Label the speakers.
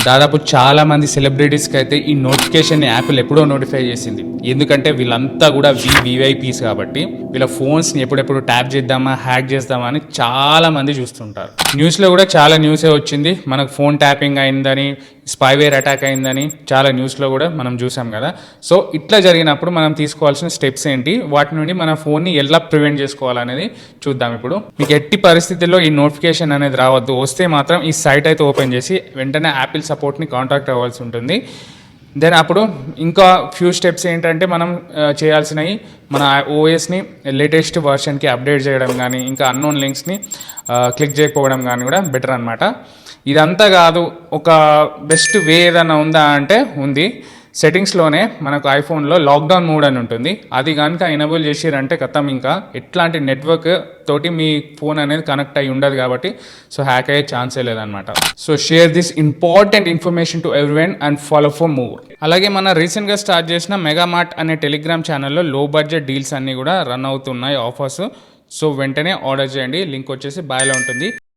Speaker 1: దాదాపు చాలా మంది సెలబ్రిటీస్కి అయితే ఈ నోటిఫికేషన్ యాపిల్ ఎప్పుడో నోటిఫై చేసింది. ఎందుకంటే వీళ్ళంతా కూడా విఐపీస్ కాబట్టి వీళ్ళ ఫోన్స్ని ఎప్పుడెప్పుడు ట్యాప్ చేద్దామా, హ్యాక్ చేద్దామా అని చాలా మంది చూస్తుంటారు. న్యూస్లో కూడా చాలా న్యూసే వచ్చింది, మనకు ఫోన్ ట్యాపింగ్ అయిందని, స్పైవేర్ అటాక్ అయిందని చాలా న్యూస్లో కూడా మనం చూసాం కదా. సో ఇట్లా జరిగినప్పుడు మనం తీసుకోవాల్సిన స్టెప్స్ ఏంటి, వాటి నుండి మన ఫోన్ని ఎలా ప్రివెంట్ చేసుకోవాలనేది చూద్దాం. ఇప్పుడు మీకు ఎట్టి పరిస్థితుల్లో ఈ నోటిఫికేషన్ అనేది రావద్దు. వస్తే మాత్రం ఈ సైట్ అయితే ఓపెన్ చేసి వెంటనే యాపిల్ సపోర్ట్ని కాంటాక్ట్ అవ్వాల్సి ఉంటుంది. దెన్ అప్పుడు ఇంకా ఫ్యూ స్టెప్స్ ఏంటంటే మనం చేయాల్సినవి, మన ఓఎస్ని లేటెస్ట్ వర్షన్కి అప్డేట్ చేయడం కానీ, ఇంకా అన్నోన్ లింక్స్ని క్లిక్ చేయకపోవడం కానీ కూడా బెటర్ అనమాట. ఇదంతా కాదు, ఒక బెస్ట్ వే ఏదైనా ఉందా అంటే ఉంది. సెట్టింగ్స్లోనే మనకు ఐఫోన్లో లాక్డౌన్ మోడ్ అని ఉంటుంది. అది కనుక ఎనేబుల్ చేసిరంటే కథం, ఇంకా ఎట్లాంటి నెట్వర్క్ తోటి మీ ఫోన్ అనేది కనెక్ట్ అయ్యి ఉండదు కాబట్టి సో హ్యాక్ అయ్యే ఛాన్సే లేదనమాట. So share this important information to everyone and follow for more. అలాగే మన రీసెంట్గా స్టార్ట్ చేసిన మెగామార్ట్ అనే టెలిగ్రామ్ ఛానల్లో లో బడ్జెట్ డీల్స్ అన్నీ కూడా రన్ అవుతున్నాయి, ఆఫర్స్. సో వెంటనే ఆర్డర్ చేయండి, లింక్ వచ్చేసి బయోలో ఉంటుంది.